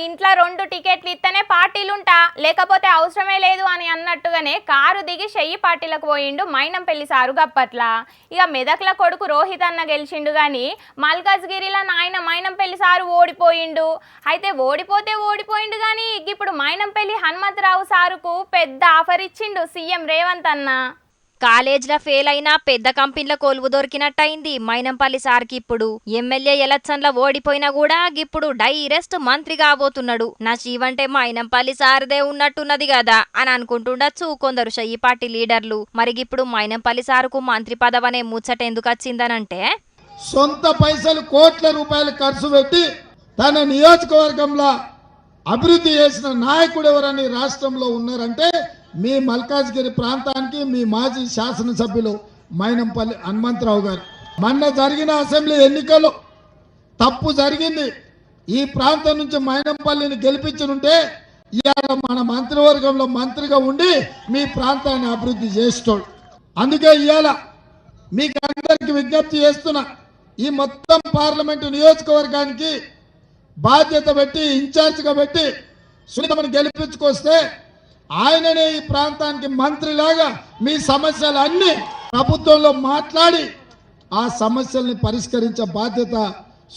ఇంట్లో 2 టికెట్లు ఇస్తేనే పార్టీలుంటా లేకపోతే అవసరమే లేదు అని అన్నట్టుగానే కారు దిగి చెయ్యి పార్టీలకు పోయిండు మైనంపల్లి సారు గప్పట్ల. ఇక మెదక్ల కొడుకు రోహిత్ అన్న గెలిచిండు గాని మల్కాజ్గిరిలో నాయన మైనంపల్లి సారు ఓడిపోయిండు. అయితే ఓడిపోయిండు గాని ఇప్పుడు మైనంపల్లి హనుమంతరావు సారుకు పెద్ద ఆఫర్ ఇచ్చిండు సీఎం రేవంత్ అన్న. కాలేజ్ల ఫెయిల్ అయినా పెద్ద కంపెనీల కొలువు దొరికినట్టయింది మైనంపల్లి సార్కి. ఇప్పుడు ఎమ్మెల్యే ఎలక్షన్ల ఓడిపోయినా కూడా ఇప్పుడు డైరెక్ట్ మంత్రి కాబోతున్నాడు. నా జీవంటే మైనంపల్లి సార్దే ఉన్నట్టున్నది కదా అని అనుకుంటుండొచ్చు కొందరు చెయ్యి పార్టీ లీడర్లు. మరి ఇప్పుడు మైనంపల్లి సారుకు మంత్రి పదవనే ముచ్చట ఎందుకు వచ్చిందనంటే, సొంత పైసలు కోట్ల రూపాయలు ఖర్చు పెట్టి తన నియోజకవర్గంలో అభివృద్ధి చేసిన నాయకుడు ఎవరని రాష్ట్రంలో ఉన్నారంటే మీ మల్కాజ్గిరి ప్రాంతానికి మీ మాజీ శాసనసభ్యులు మైనంపల్లి హనుమంతరావు గారు. మొన్న జరిగిన అసెంబ్లీ ఎన్నికల్లో తప్పు జరిగింది. ఈ ప్రాంతం నుంచి మైనంపల్లిని గెలిపించుంటే ఇవాళ మన మంత్రివర్గంలో మంత్రిగా ఉండి మీ ప్రాంతాన్ని అభివృద్ధి చేస్తాడు. అందుకే ఇవాళ మీకు అందరికి విజ్ఞప్తి చేస్తున్నా, ఈ మొత్తం పార్లమెంటు నియోజకవర్గానికి బాధ్యత పెట్టి ఇన్ఛార్జిగా పెట్టి సునీతమని గెలిపించుకొస్తే ఆయననే ఈ ప్రాంతానికి మంత్రిలాగా మీ సమస్యలన్నీ ప్రభుత్వంలో మాట్లాడి ఆ సమస్యల్ని పరిష్కరించే బాధ్యత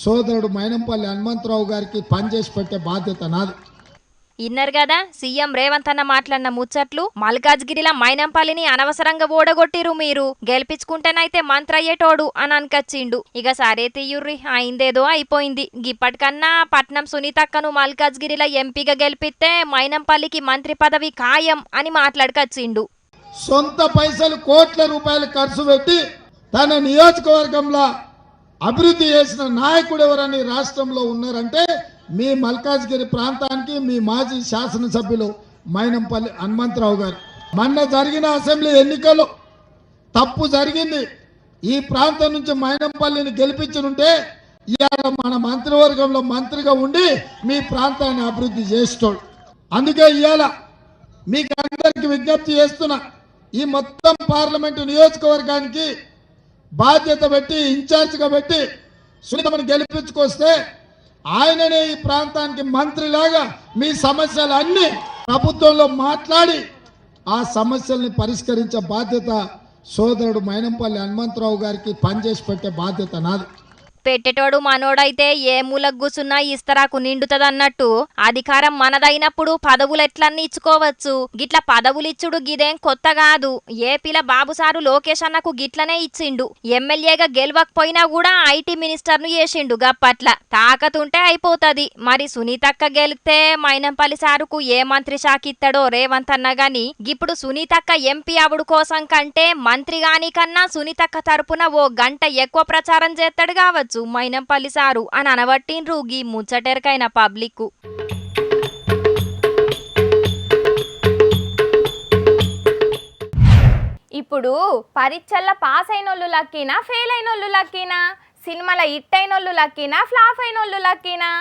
సోదరుడు మైనంపల్లి హనుమంతరావు గారికి పనిచేసి పెట్టే బాధ్యత నాది. ఇన్నర్ కదా సీఎం రేవంత్ అన్న మాట్లాడిన ముచ్చట్లు. మల్కాజ్గిరిలో మైనంపల్లిని అనవసరంగా ఓడగొట్టిరు, మీరు గెలిపించుకుంటేనైతే మంత్రి అయ్యేటోడు అని అనకచ్చిండు. ఇక సరే తీయుర్రి, అయిందేదో అయిపోయింది. గిప్పటికన్నా పట్నం సునీతక్కను మల్కాజ్గిరిలో ఎంపీగా గెలిపిస్తే మైనంపల్లికి మంత్రి పదవి ఖాయం అని మాట్లాడకచ్చిండు. సొంత పైసలు కోట్ల రూపాయలు ఖర్చు పెట్టి తన నియోజకవర్గంలో అభివృద్ధి చేసిన నాయకుడు ఎవరని రాష్ట్రంలో ఉన్నారంటే మీ మల్కాజ్గిరి ప్రాంతానికి మీ మాజీ శాసనసభ్యులు మైనంపల్లి హనుమంతరావు గారు. మొన్న జరిగిన అసెంబ్లీ ఎన్నికల్లో తప్పు జరిగింది. ఈ ప్రాంతం నుంచి మైనంపల్లిని గెలిపించుంటే ఇవాళ మన మంత్రివర్గంలో మంత్రిగా ఉండి మీ ప్రాంతాన్ని అభివృద్ధి చేస్తాడు. అందుకే ఇవాళ మీకు అందరికి విజ్ఞప్తి చేస్తున్నా, ఈ మొత్తం పార్లమెంటు నియోజకవర్గానికి బాధ్యత పెట్టి ఇన్ఛార్జిగా పెట్టి సునీతమని గెలిపించుకొస్తే ఆయననే ఈ ప్రాంతానికి మంత్రిలాగా మీ సమస్యలన్నీ ప్రభుత్వంలో మాట్లాడి ఆ సమస్యల్ని పరిష్కరించే బాధ్యత సోదరుడు మైనంపల్లి హనుమంతరావు గారికి పనిచేసి పెట్టే బాధ్యత నాది. పెట్టేటోడు మనోడైతే ఏ మూలకు కూసున్నా ఇస్తరాకు నిండుతదన్నట్టు అధికారం మనదైనప్పుడు పదవులు ఎట్లన్నీ ఇచ్చుకోవచ్చు. గిట్ల పదవులిచ్చుడు గిదేం కొత్త కాదు. ఏపీల బాబుసారు లోకేష్ అన్నకు గిట్లనే ఇచ్చిండు. ఎమ్మెల్యేగా గెలవకపోయినా కూడా ఐటీ మినిస్టర్ ను చేసిండు గప్పట్ల. తాకతుంటే అయిపోతది. మరి సునీతక్క గెలిస్తే మైనంపల్లి సారుకు ఏ మంత్రి శాఖ ఇస్తాడో రేవంత్ అన్న గాని ఇప్పుడు సునీతక్క ఎంపీ అవుడు కోసం కంటే మంత్రి గాని కన్నా సునీతక్క తరపున ఓ గంట ఎక్కువ ప్రచారం చేస్తాడు కావచ్చు మైనంపల్లి సారు అని అనబట్టిండ్రు గీ ముచ్చటెరకైన పబ్లిక్. ఇప్పుడు పరీక్షల్లో పాస్ అయినోళ్ళు లక్కీనా ఫెయిల్ అయినోళ్ళు లక్కీనా, సినిమాల హిట్ అయినోళ్ళు లక్కీనా ఫ్లాప్ అయినోళ్ళు లక్కీనా,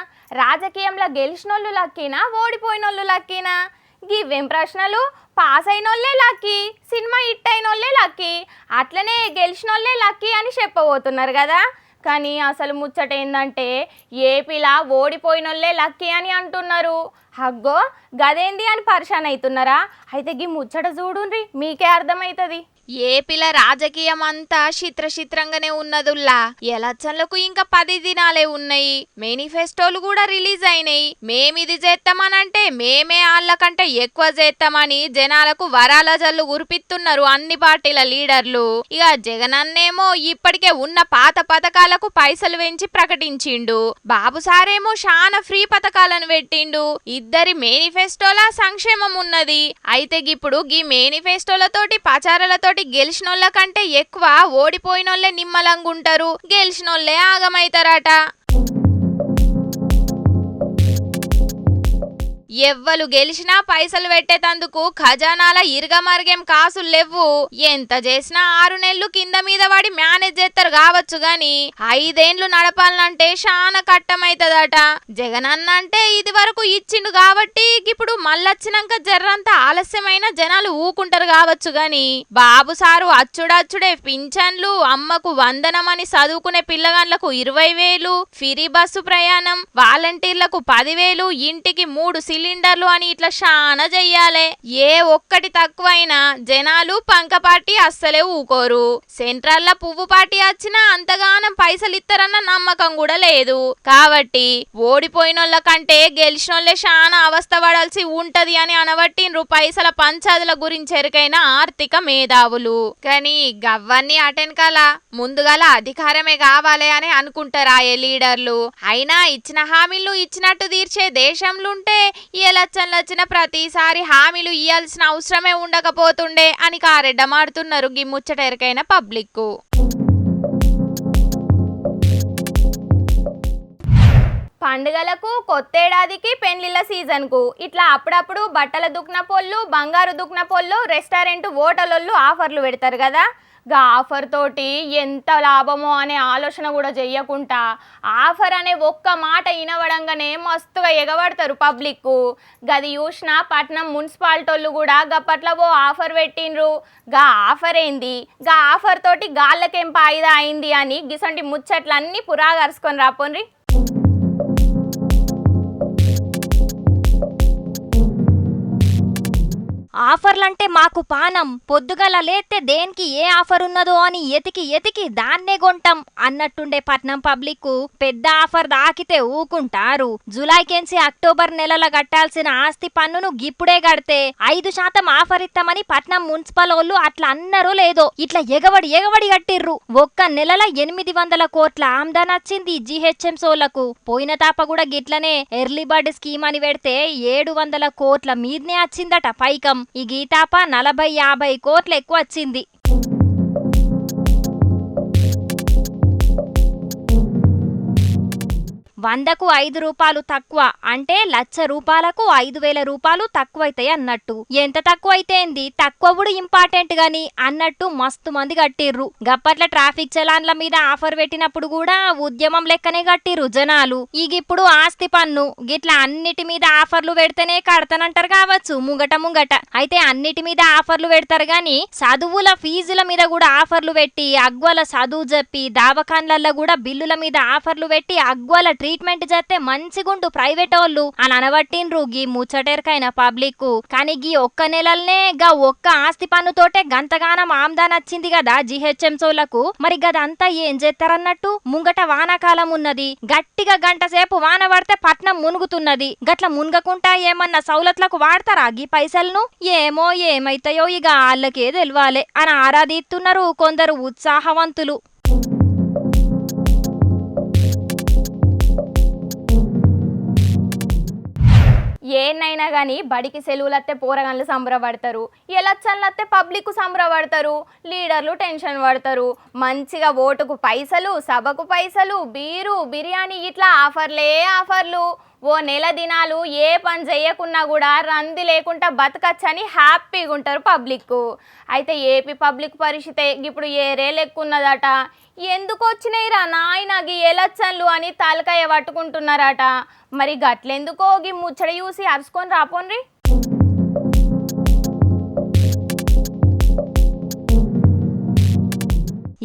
రాజకీయంలో గెలిచినోళ్ళు లక్కీనా ఓడిపోయినోళ్ళు లక్కీనా? గివేం ప్రశ్నలు? పాస్ అయినోళ్ళే లక్కీ, సినిమా హిట్ అయినోళ్ళే లక్కీ, అట్లనే గెలిచినోళ్ళే లక్కీ అని చెప్పబోతున్నారు కదా. కానీ అసలు ముచ్చట ఏందంటే ఏపీలా ఓడిపోయినోళ్ళే లక్కీ అని అంటున్నారు. హగ్గో గదేంది అని పరిశాన్ అవుతున్నారా? అయితే గీ ముచ్చట చూడుండ్రి, మీకే అర్థమవుతుంది. ఏపీల రాజకీయం అంతా చిత్రంగానే ఉన్నదుల్లా. ఎలక్షన్లకు ఇంకా 10 దినాలే ఉన్నాయి. మేనిఫెస్టోలు కూడా రిలీజ్ అయినాయి. మేమిది చేస్తామనంటే మేమే ఆళ్ళకంటే ఎక్కువ చేస్తామని జనాలకు వరాల జల్లు కురిపిస్తున్నారు అన్ని పార్టీల లీడర్లు. ఇక జగనన్నేమో ఇప్పటికే ఉన్న పాత పథకాలకు పైసలు పెంచి ప్రకటించిండు. బాబు సారేమో శానా ఫ్రీ పథకాలను పెట్టిండు. ఇద్దరి మేనిఫెస్టోల సంక్షేమం ఉన్నది. అయితే ఇప్పుడు గీ మేనిఫెస్టోలతోటి ప్రచారాలతో గెలిచినోళ్ళ కంటే ఎక్కువ ఓడిపోయినోళ్లే నిమ్మలంగుంటారు, గెలిచినోళ్లే ఆగమైతారట. ఎవ్వలు గెలిచినా పైసలు పెట్టేతందుకు ఖజానాల ఇరగమరిగేం కాసులు లేవు. ఎంత చేసినా 6 నెలలు కింద మీద పడి మేనేజ్ చేస్తారు కావచ్చు గాని 5 ఏండ్లు నడపాలంటే శానా కట్టమైతదట. జగనన్న అంటే ఇది వరకు ఇచ్చిండు కాబట్టి ఇప్పుడు మళ్ళొచ్చినాక జర్రంత ఆలస్యమైన జనాలు ఊకుంటారు కావచ్చు గాని బాబు సారు అచ్చుడచ్చుడే పింఛన్లు, అమ్మకు వందనమని చదువుకునే పిల్లగాండ్లకు 20,000, ఫ్రీ బస్సు ప్రయాణం, వాలంటీర్లకు 10,000, ఇంటికి 3 సిలిండర్లు అని ఇట్లా శానా చెయ్యాలే. ఏ ఒక్కటి తక్కువైనా జనాలు పంకపాటి అస్సలే ఊకోరు. సెంట్రల్ ల పువ్వు పార్టీ వచ్చినా అంతగానం పైసలు ఇస్తారన్న నమ్మకం కూడా లేదు. కాబట్టి ఓడిపోయినోళ్ళ కంటే గెలిచినోళ్లే శానా అవస్థ పడాల్సి ఉంటది అని అనబట్టిండ్రు పైసల పంచాదుల గురించి ఎరుకైన ఆర్థిక మేధావులు. కానీ గవ్వన్నీ అటెన్కాల ముందుగాల అధికారమే కావాలి అని అనుకుంటారా ఏ లీడర్లు. అయినా ఇచ్చిన హామీలు ఇచ్చినట్టు తీర్చే దేశంలుంటే ఎలక్షన్లు వచ్చిన ప్రతిసారి హామీలు ఇయ్యాల్సిన అవసరమే ఉండకపోతుండే అని కారెడ్డమాడుతున్నారు గిమ్ముచ్చట ఎరుకైన పబ్లిక్. పండుగలకు, కొత్తేడాదికి, పెండ్లిళ్ళ సీజన్కు ఇట్లా అప్పుడప్పుడు బట్టల దుక్న పొల్లు, బంగారు దుక్న పొల్లు, రెస్టారెంట్ హోటళ్ళు ఆఫర్లు పెడతారు కదా. గా ఆఫర్ తోటి ఎంత లాభమో అనే ఆలోచన కూడా చెయ్యకుండా ఆఫర్ అనే ఒక్క మాట వినవడంగానే మస్తుగా ఎగబడతారు పబ్లిక్. గది చూసిన పట్నం మున్సిపాలిటీ కూడా గప్పట్ల ఓ ఆఫర్ పెట్టిండ్రు. గా ఆఫర్ ఏంది, గా ఆఫర్ తోటి గాళ్ళకేం ఫాయిదా అయింది అని గిసంటి ముచ్చట్లన్నీ పురాగరుసుకొని రాపోన్రి. ఆఫర్లంటే మాకు పానం, పొద్దుగల లేతే దేనికి ఏ ఆఫర్ ఉన్నదో అని ఎతికి దాన్నే కొంటాం అన్నట్టుండే పట్నం పబ్లిక్. పెద్ద ఆఫర్ దాకితే ఊకుంటారు. జూలైకెంచి అక్టోబర్ నెలల కట్టాల్సిన ఆస్తి పన్నును గిప్పుడే కడితే 5% ఆఫర్ ఇస్తామని పట్నం మున్సిపల్ వాళ్ళు అట్లా అన్నారో లేదో ఇట్లా ఎగబడి కట్టిర్రు. ఒక్క నెలలో 800 కోట్ల ఆమ్దాన్ వచ్చింది జీహెచ్ఎంసోళ్లకు. పోయిన తాప కూడా గిట్లనే ఎర్లీ బర్డ్ స్కీమ్ అని పెడితే 700 కోట్ల మీదనే వచ్చిందట పైకం. ఈ గీతాప 40-50 కోట్లు ఎక్కువ వచ్చింది. 100కు 5 రూపాయలు తక్కువ అంటే 1,00,000 రూపాయలకు 5,000 రూపాయలు తక్కువైతాయి అన్నట్టు. ఎంత తక్కువైతేంది, తక్కువడు ఇంపార్టెంట్ గాని అన్నట్టు మస్తు మంది కట్టిర్రు. గప్పట్ల ట్రాఫిక్ చలాన్ల మీద ఆఫర్ పెట్టినప్పుడు కూడా ఉద్యమం లెక్కనే కట్టిర్రు జనాలు. ఇప్పుడు ఆస్తి పన్ను గిట్లా అన్నిటి మీద ఆఫర్లు పెడితేనే కడతానంటారు కావచ్చు ముంగట. అయితే అన్నిటి మీద ఆఫర్లు పెడతారు గాని చదువుల ఫీజుల మీద కూడా ఆఫర్లు పెట్టి అగ్వల చదువు చెప్పి దావఖాన్లల్లో కూడా బిల్లుల మీద ఆఫర్లు పెట్టి అగ్వల ట్రీట్మెంట్ చేస్తే మంచిగుండు ప్రైవేట్ వాళ్ళు అని అనబట్టిండ్రు గీ ముచ్చటెరకైన పబ్లిక్. కానీ గీ ఒక్క నెలలనే గా ఒక్క ఆస్తి పన్నుతోటే గంతగానం ఆమ్దాన్ వచ్చింది కదా జీహెచ్ఎంసోళ్లకు. మరి గదంతా ఏం చేస్తారన్నట్టు. ముంగట వానాకాలం ఉన్నది, గట్టిగా గంట సేపు వాన పడితే పట్నం మునుగుతున్నది. గట్ల మునగకుండా ఏమన్నా సౌలత్లకు వాడతారా గీ పైసలను? ఏమో ఏమైతాయో ఇక వాళ్ళకే తెలవాలే అని ఆరాధిస్తున్నారు కొందరు ఉత్సాహవంతులు. ఏనైనా కానీ బడికి సెలవులత్తే పోరగాళ్ళు సంబరపడతారు, ఎలక్షన్లత్తే పబ్లిక్ సంబరపడతారు, లీడర్లు టెన్షన్ పడతారు. మంచిగా ఓటుకు పైసలు, సభకు పైసలు, బీరు, బిర్యానీ ఇట్లా ఆఫర్లే ఆఫర్లు. ఓ నెల దినాలు ఏ పని చేయకున్నా కూడా రంది లేకుండా బతకచ్చని హ్యాపీగా ఉంటారు పబ్లిక్. అయితే ఏపీ పబ్లిక్ పరిస్థితే ఇప్పుడు ఏరే లెక్కున్నదట. ఎందుకు వచ్చినాయిరా నాయన గీ ఎలక్షన్లు అని తలకాయ పట్టుకుంటున్నారట. మరి గట్లెందుకో గీ ముచ్చట చూసి అరుచుకొని రాపోన్రి.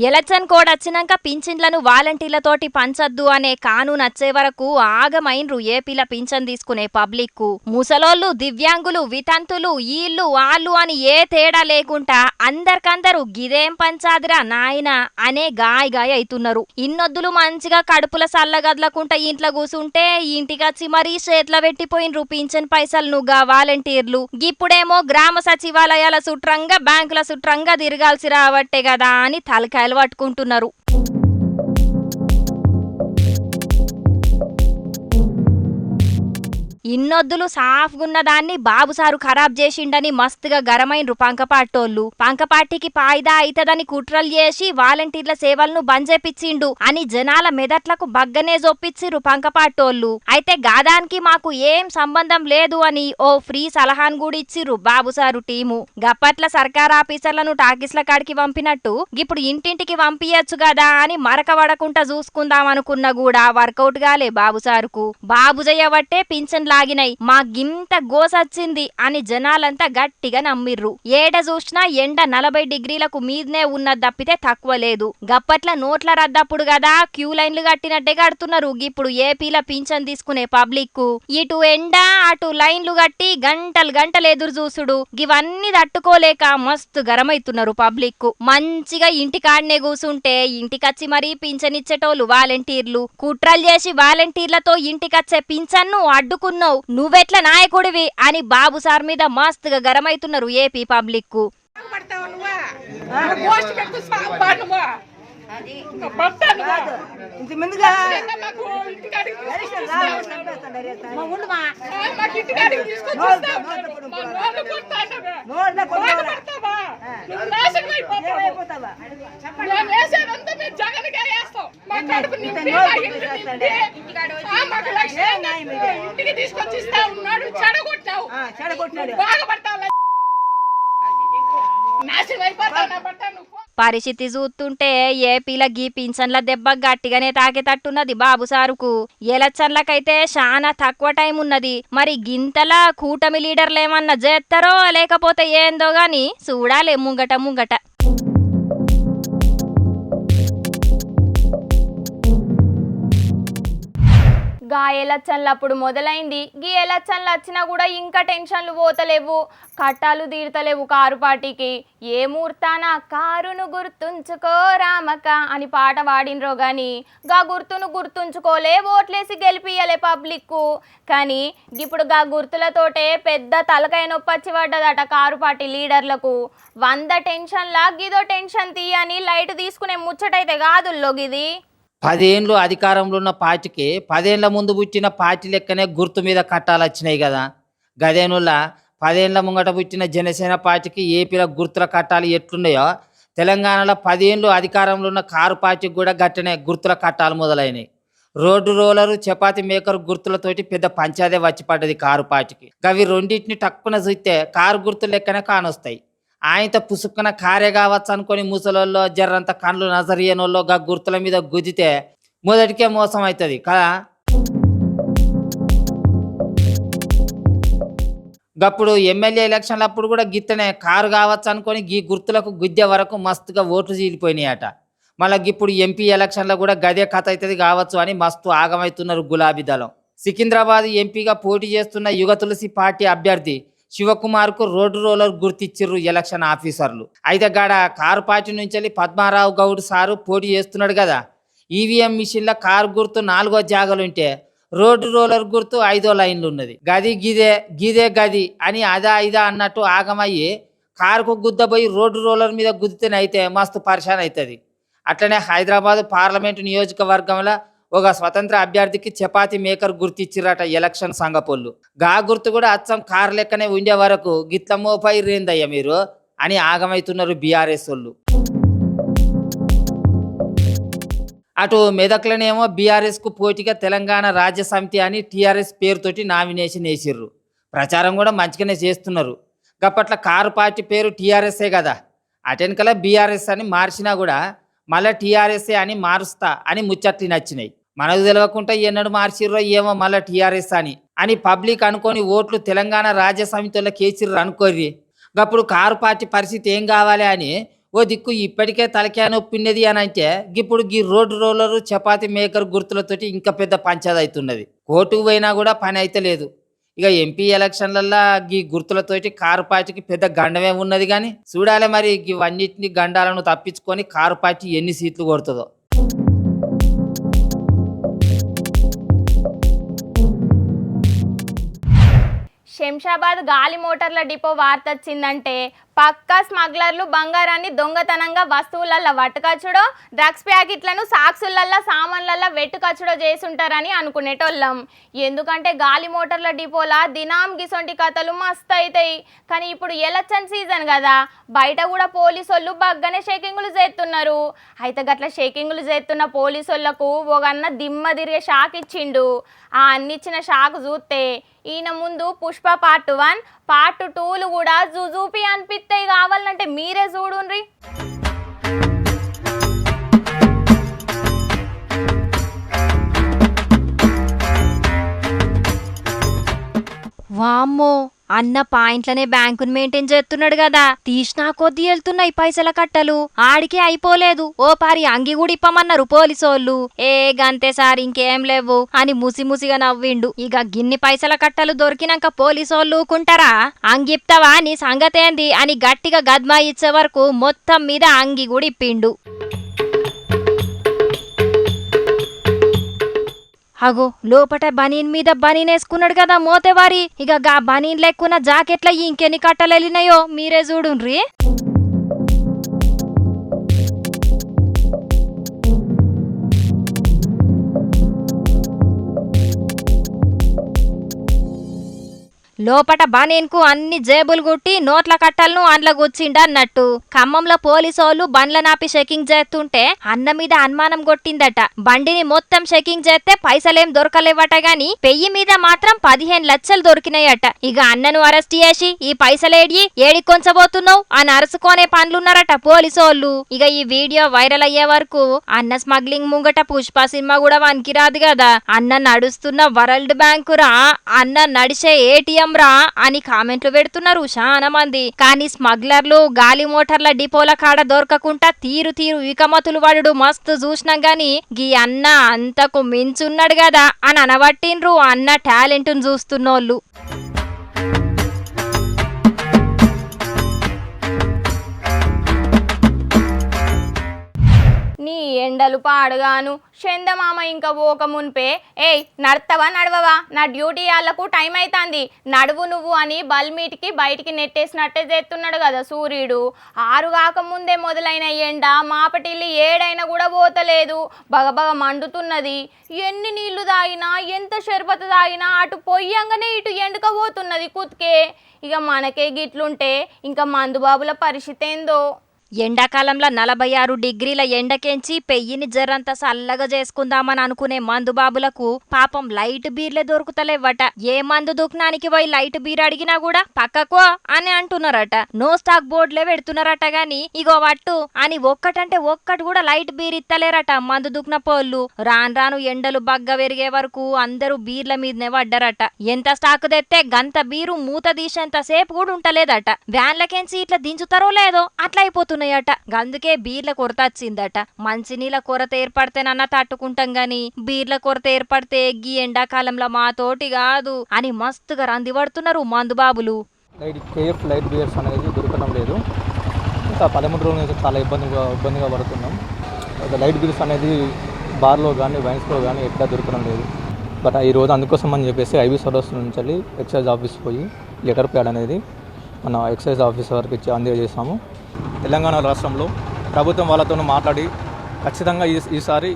ఎలక్షన్ కోడ్ వచ్చినాక పింఛన్లను వాలంటీర్లతోటి పంచద్దు అనే కానూన్ వచ్చే వరకు ఆగమైన్రు ఏపీల పింఛన్ తీసుకునే పబ్లిక్. ముసలోళ్ళు, దివ్యాంగులు, వితంతులు, ఈళ్ళు వాళ్ళు అని ఏ తేడా లేకుండా అందరికందరూ గిదేం పంచాదిరా నాయన అనే గాయ అవుతున్నారు. ఇన్నొద్దులు మంచిగా కడుపుల సల్లగదలకుంటా ఇంట్లో కూసుంటే ఇంటికొచ్చి మరీ చేట్ల పెట్టిపోయినరు పింఛన్ పైసలను గా వాలంటీర్లు. ఇప్పుడేమో గ్రామ సచివాలయాల సుట్రంగా బ్యాంకుల సుట్రంగా తిరగాల్సి రావట్టే కదా అని తలకాయలు పట్టుకుంటున్నారు. ఇన్నొద్దులు సాఫ్గున్న దాన్ని బాబు సారు ఖరాబ్ చేసిండని మస్తుగా గరమైన్రు పంకపాటోళ్ళు. పంకపాటికి పాయిదా అయితదని కుట్రలు చేసి వాలంటీర్ల సేవలను బంద్ చేపిచ్చిండు అని జనాల మెదట్లకు బగ్గనే జొప్పిచ్చిర్రు పంకపాటోళ్ళు. అయితే గాదానికి మాకు ఏం సంబంధం లేదు అని ఓ ఫ్రీ సలహాను కూడా ఇచ్చిర్రు బాబు సారు టీము. గప్పట్ల సర్కార్ ఆఫీసర్లను టాకీస్ల కాడికి పంపినట్టు ఇప్పుడు ఇంటింటికి పంపియచ్చు కదా అని మరక పడకుండా చూసుకుందాం అనుకున్నా కూడా వర్కౌట్ గాలే బాబు సారుకు. బాబు చేయబట్టే పింఛన్ లాగినాయి, మా గింత గోసొచ్చింది అని జనాలంతా గట్టిగా నమ్మిర్రు. ఏడ చూసినా ఎండ 40 డిగ్రీలకు మీదనే ఉన్నది తప్పితే తక్కువ లేదు. గప్పట్ల నోట్ల రద్దప్పుడు కదా క్యూ లైన్లు కట్టినట్టే కడుతున్నారు ఇప్పుడు ఏపీల పింఛన్ తీసుకునే పబ్లిక్ కు. ఇటు ఎండ అటు లైన్లు కట్టి గంటలు ఎదురు చూసుడు ఇవన్నీ తట్టుకోలేక మస్తు గరమైతున్నారు పబ్లిక్ కు. మంచిగా ఇంటికాడనే కూసుంటే ఇంటికచ్చి మరీ పింఛన్ ఇచ్చేటోళ్ళు వాలంటీర్లు కుట్రలు చేసి వాలంటీర్లతో ఇంటికచ్చే పింఛన్ను అడ్డుకున్నావు, నువ్వెట్లా నాయకుడివి అని బాబు సార్ మీద మస్తుగా గరమైతున్నారు ఏపీ పబ్లిక్ కు. పరిస్థితి చూస్తుంటే ఏపీల గీ పింఛన్ల దెబ్బ గట్టిగానే తాకేటట్టున్నది బాబు సారుకు. ఎలక్షన్లకైతే చాలా తక్కువ టైం ఉన్నది. మరి గింతల కూటమి లీడర్లేమన్నా చేస్తారో లేకపోతే ఏందో గాని చూడాలి ముంగట. గా ఎలక్షన్లు అప్పుడు మొదలైంది, గీ ఎలక్షన్లు వచ్చినా కూడా ఇంకా టెన్షన్లు పోతలేవు, కట్టాలు తీరుతలేవు కారు పార్టీకి. ఏ ముహూర్తాన కారును గుర్తుంచుకో రామక అని పాట పాడినరో గాని గా గుర్తును గుర్తుంచుకోలే, ఓట్లేసి గెలిపియలే పబ్లిక్కు. కానీ ఇప్పుడు గా గుర్తులతోటే పెద్ద తలకాయ నొప్పచ్చి పడ్డదట కారు పార్టీ లీడర్లకు. 100 టెన్షన్లా గిదో టెన్షన్ తీయని లైట్ తీసుకునే ముచ్చటైతే కాదుల్లో గిది. 10 ఏళ్ళు అధికారంలో ఉన్న పార్టీకి 10 ఏళ్ల ముందు పుట్టిన పార్టీ లెక్కనే గుర్తు మీద కట్టాలు వచ్చినాయి కదా. గదేనుల్లా 10 ఏళ్ల ముంగట పుట్టిన జనసేన పార్టీకి ఏపీలో గుర్తుల కట్టాలు ఎట్లున్నాయో తెలంగాణలో 10 ఏళ్ళు అధికారంలో ఉన్న కారు పార్టీకి కూడా గట్టనే గుర్తుల కట్టాలు మొదలైనవి. రోడ్డు రోలరు చపాతి మేకర్ గుర్తులతోటి పెద్ద పంచాదే వచ్చి పడ్డది కారు పార్టీకి. అవి రెండింటిని టక్కున చూస్తే కారు గుర్తులు లెక్కనే కానొస్తాయి. ఆయనతో పుసుక్కున కారే కావచ్చు అనుకొని ముసలోళ్ళు జర్రంత కండ్లు నజరియనోళ్ళు గా గుర్తుల మీద గుద్దితే మొదటికే మోసం అవుతుంది కదా. గప్పుడు ఎమ్మెల్యే ఎలక్షన్లు అప్పుడు కూడా గిత్తనే కారు కావచ్చు అనుకొని గీ గుర్తులకు గుద్దే వరకు మస్తుగా ఓట్లు చీలిపోయినాయట. మళ్ళీ ఇప్పుడు ఎంపీ ఎలక్షన్లో కూడా గదే కథ అవుతుంది కావచ్చు అని మస్తు ఆగమవుతున్నారు గులాబీ దళం. సికింద్రాబాద్ ఎంపీగా పోటీ చేస్తున్న యుగ తులసి పార్టీ అభ్యర్థి శివకుమార్కు రోడ్డు రోలర్ గుర్తిచ్చిర్రు ఎలక్షన్ ఆఫీసర్లు. అయితే గాడ కారు పార్టీ నుంచి వెళ్ళి పద్మారావు గౌడ్ సారు పోటీ చేస్తున్నాడు కదా. ఈవీఎం మిషన్ల కారు గుర్తు 4వ జాగలుంటే రోడ్డు రోలర్ గుర్తు 5వ లైన్లు ఉన్నది. గది గది అని అదా ఇదా అన్నట్టు ఆగమయ్యి కారుకు గుద్దబోయి రోడ్డు రోలర్ మీద గుద్దితేనైతే మస్తు పరిశాన్ అవుతుంది. అట్లనే హైదరాబాద్ పార్లమెంటు నియోజకవర్గంలో ఒక స్వతంత్ర అభ్యర్థికి చపాతి మేకర్ గుర్తిచ్చిరట ఎలక్షన్ సంగపోళ్ళు. గా గుర్తు కూడా అచ్చం కారు లెక్కనే ఉండే వరకు గిట్లమ్మోపై రేందయ్య మీరు అని ఆగమవుతున్నారు బీఆర్ఎస్ వాళ్ళు. అటు మెదక్లనేమో బీఆర్ఎస్కు పోటీగా తెలంగాణ రాజ్య సమితి అని టీఆర్ఎస్ పేరుతోటి నామినేషన్ వేసిర్రు. ప్రచారం కూడా మంచిగానే చేస్తున్నారు. గప్పట్ల కారు పార్టీ పేరు టీఆర్ఎస్ఏ కదా, అటెనకల బీఆర్ఎస్ అని మార్చినా కూడా మళ్ళీ టీఆర్ఎస్ఏ అని మారుస్తా అని ముచ్చట్లు నచ్చినాయి. మనకు తెలియకుండా ఎన్నడూ మార్చిర్రో ఏమో మళ్ళీ టీఆర్ఎస్ అని పబ్లిక్ అనుకొని ఓట్లు తెలంగాణ రాజ్య సమితిలో కేసిర్రు అనుకోర్రి. అప్పుడు కారు పార్టీ పరిస్థితి ఏం కావాలి అని ఓ దిక్కు ఇప్పటికే తలకాయ నొప్పిన్నది అని అంటే ఇప్పుడు గీ రోడ్డు రోలరు చపాతి మేకర్ గుర్తులతోటి ఇంకా పెద్ద పంచాయతీ అవుతున్నది. కోర్టుకు పోయినా కూడా పని అయితే లేదు. ఇక ఎంపీ ఎలక్షన్లల్లో గీ గుర్తులతోటి కారు పార్టీకి పెద్ద గండమే ఉన్నది. కానీ చూడాలి మరి ఇవన్నిటిని గండాలను తప్పించుకొని కారు పార్టీ ఎన్ని సీట్లు కొడుతుందో. శంషాబాద్ గాలి మోటార్ల డిపో వార్త వచ్చిందంటే పక్కా స్మగ్లర్లు బంగారాన్ని దొంగతనంగా వస్తువులల్లో వట్టుకచ్చుడో డ్రగ్స్ ప్యాకెట్లను సాక్సులల్లో సామాన్లల్లో వెట్టుకచ్చుడో చేసుంటారని అనుకునేటోళ్ళం. ఎందుకంటే గాలి మోటార్ల డిపోలా దినాం గిసొంటి కథలు మస్తు అవుతాయి. కానీ ఇప్పుడు ఎలక్షన్ సీజన్ కదా, బయట కూడా పోలీసోళ్ళు బగ్గనే షేకింగులు చేస్తున్నారు. అయితే గట్ల షేకింగులు చేస్తున్న పోలీసోళ్లకు ఒకన్న దిమ్మ తిరిగే షాక్ ఇచ్చిండు. ఆ అన్నిచ్చిన షాక్ చూస్తే ఈయన ముందు పుష్ప పార్ట్ 1 పార్ట్ 2లు కూడా జుజూపి అనిపిస్తాయి. కావాలంటే మీరే చూడుండ్రి. వామ్మో, అన్న పాయింట్లనే బ్యాంకును మెయింటైన్ చేస్తున్నాడు కదా, తీసినా కొద్ది వెళ్తున్నాయి పైసల కట్టలు. ఆడికే అయిపోలేదు, ఓ పారి అంగి కూడా ఇప్పమన్నారు పోలీసోళ్ళు. ఏ గంతే సార్ ఇంకేం లేవు అని ముసిముసిగా నవ్విండు. ఇక గిన్ని పైసల కట్టలు దొరికినాక పోలీసోళ్ళు ఊకుంటారా? అంగిప్తావా నీ సంగతేంది అని గట్టిగా గద్మా ఇచ్చే వరకు మొత్తం మీద అంగి కూడా ఇప్పిండు. అగో లోపట బనీన్ మీద బనీన్ వేసుకున్నాడు కదా మోతేవారి. ఇక గా బనీన్ లెక్కున్న జాకెట్ల ఇంకెన్ని కట్టలు వెళ్ళినాయో మీరే చూడుండ్రి. లోపట బనీన్కు అన్ని జేబులు గుట్టి నోట్ల కట్టలను అండ్ల గుచ్చిండు అన్నట్టు. ఖమ్మంలో పోలీసోళ్ళు బండ్ల నాపి చెకింగ్ చేస్తుంటే అన్న మీద అనుమానం కొట్టిందట. బండిని మొత్తం చెకింగ్ చేస్తే పైసలేం దొరకలేవట గాని పెయ్యి మీద మాత్రం 15 లక్షలు దొరికినాయట. ఇక అన్నను అరెస్ట్ చేసి ఈ పైసలేడి ఏడి కొంచబోతున్నావు అని అరుచుకోనే పనులున్నారట పోలీసోళ్ళు. ఇక ఈ వీడియో వైరల్ అయ్యే వరకు అన్న స్మగ్లింగ్ ముంగట పుష్ప సినిమా కూడా వనికిరాదు కదా. అన్న నడుస్తున్న వరల్డ్ బ్యాంకు రా, అన్న నడిచే ఏటీఎం రా అని కామెంట్లు పెడుతున్నారు చాలా మంది. కానీ స్మగ్లర్లు గాలి మోటార్ల డిపోల కాడ దొరకకుండా తీరు వికమతులు వాడు మస్తు చూసినాం గాని గీ అన్న అంతకు మించున్నాడు కదా అని అనబట్టిండ్రు అన్న టాలెంట్ చూస్తున్నోళ్ళు. నీ ఎండలు పాడుగాను చందమామ ఇంకా ఓక మున్పే ఏయ్ నడతవా నడవవా, నా డ్యూటీ వాళ్ళకు టైం అవుతుంది నడువు నువ్వు అని బల్మీటికి బయటికి నెట్టేసినట్టే చేస్తున్నాడు కదా సూర్యుడు. 6 కాకముందే మొదలైన ఎండ మాపటిల్లి 7 అయినా కూడా పోతలేదు, బగబగ మండుతున్నది. ఎన్ని నీళ్లు తాగినా ఎంత షర్బత్ తాగినా అటు పొయ్యంగానే ఇటు ఎండుక పోతున్నది కుత్కే. ఇక మనకే గిట్లుంటే ఇంకా మందుబాబుల పరిస్థితి ఏందో. ఎండాకాలంలో 46 డిగ్రీల ఎండకెంచి పెయ్యిని జరంత సల్లగా చేసుకుందామని అనుకునే మందుబాబులకు పాపం లైట్ బీర్లే దొరుకుతలేవట. ఏ మందు దుకాణానికి పోయి లైట్ బీర్ అడిగినా కూడా పక్కకో అని అంటున్నారట. నో స్టాక్ బోర్డులే పెడుతున్నారట గాని ఇగో వట్టు అని ఒక్కటంటే ఒక్కటి కూడా లైట్ బీర్ ఇత్తలేరట మందు దుకాణ పోళ్ళు. రాను ఎండలు బగ్గ పెరిగే వరకు అందరూ బీర్ల మీదనే పడ్డారట. ఎంత స్టాక్ తెస్తే గంత బీరు మూత తీసేంత సేపు కూడా ఉంటలేదట. వ్యాన్లకెంచి ఇట్లా దించుతారో లేదో అట్లా అయిపోతుంది. అందుకే బీర్ల కొరత వచ్చిందట. మంచినీళ్ళ కొరత ఏర్పడితేనన్నా తట్టుకుంటాం గాని బీర్ల కొరత ఏర్పడితే గీ ఎండాకాలంలో మా తోటి కాదు అని మస్తుగా రంది పడుతున్నారు మందుబాబులు. కేఎఫ్ లైట్ బియర్స్ అనేది దొరకడం లేదు. ఇంకా 13 రోజుల నుంచి చాలా ఇబ్బందిగా పడుతున్నాం. లైట్ బియర్స్ అనేది బార్లో కానీ వైన్స్లో కానీ ఎట్లా దొరకడం లేదు. బట్ ఈరోజు అందుకోసం అని చెప్పేసి ఐబీ సర్వీస్ నుంచి ఎక్సైజ్ ఆఫీస్ పోయి లెటర్ ప్యాడ్ అనేది మన ఎక్సైజ్ ఆఫీస్ వరకు ఇచ్చి అందజేసాము. తెలంగాణ రాష్ట్రంలో ప్రభుత్వం వాళ్ళతో మాట్లాడి ఖచ్చితంగా ఈసారి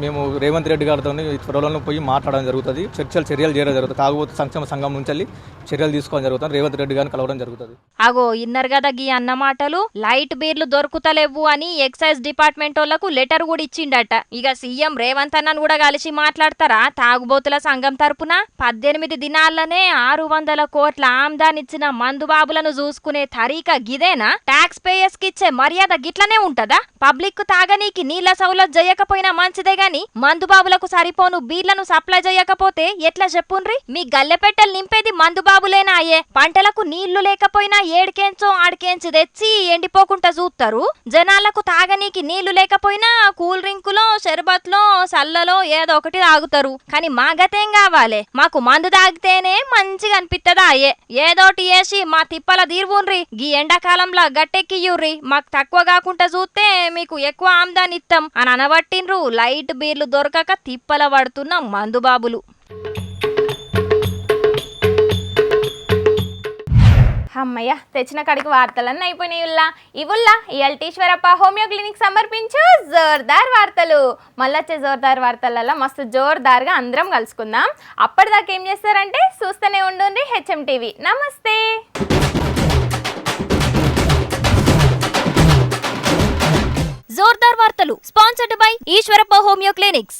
మేము రేవంత్ రెడ్డి గారితో త్వరలో పోయి మాట్లాడడం జరుగుతుంది. చర్యలు చేయడం జరుగుతుంది. కాకపోతే సంక్షేమ సంఘం నుంచి చర్యలు తీసుకోవడం జరుగుతుంది. రేవంత్ రెడ్డి గారిని కలవడం జరుగుతుంది. అగో ఇన్నర్ కదా గీ అన్న మాటలు. లైట్ బీర్లు దొరుకుతలేవు అని ఎక్సైజ్ డిపార్ట్మెంట్ వాళ్ళకు లెటర్ కూడా ఇచ్చిండట. ఇక సీఎం రేవంత్ అన్నను కూడా కలిసి మాట్లాడతారా తాగుబోతుల సంఘం తరపున? 18 దినాల్లోనే 600 కోట్ల ఆమ్దానిచ్చిన మందుబాబులను చూసుకునే తరీకా గిదేనా? ట్యాక్స్ పేయర్స్ కి ఇచ్చే మర్యాద గిట్లనే ఉంటదా? పబ్లిక్ తాగనీకి నీళ్ల సౌలత్ చేయకపోయినా మంచిదే గాని మందుబాబులకు సరిపోను బీర్లను సప్లై చేయకపోతే ఎట్లా చెప్పుండ్రి? మీ గల్లెపెట్టెలు నింపేది మందుబాబులేనా అయ్యే? పంటలకు నీళ్లు లేకపోయినా ఏడికేంచో ఆడికేంచి తెచ్చి ఎండిపోకుండా చూస్తారు. జనాలకు తాగనీకి నీళ్లు లేకపోయినా కూల్ డ్రింకులో షర్బత్లో సల్లలో ఏదో ఒకటి తాగుతారు. కానీ మా గతేం కావాలి? మాకు మందు తాగితేనే మంచిగా అనిపిత్తదా అయ్యే? ఏదోటి వేసి మా తిప్పల తీరువుండ్రి. గీ ఎండాకాలంలో గట్టెక్కియుర్రి. మాకు తక్కువ కాకుండా చూస్తే మీకు ఎక్కువ ఆమ్దాని ఇస్తాం అని అనబట్టిండ్రు లైట్ బీర్లు దొరకక తిప్పల పడుతున్న మందుబాబులు. అమ్మయ్య తెచ్చిన కాడికి వార్తలన్నీ అయిపోయినాయి ఇవుల్లా ఈశ్వరప్ప హోమియో క్లినిక్ సమర్పించు జోర్దార్ వార్తలు. మళ్ళీ వచ్చే జోర్దార్ వార్తలలో మస్తు జోర్దార్గా అందరం కలుసుకుందాం. అప్పటిదాకా ఏం చేస్తారంటే చూస్తూనే ఉండండి హెచ్ఎం టీవీ. నమస్తే. జోర్దార్ వార్తలు sponsored by Eeshwarappa homeo clinics.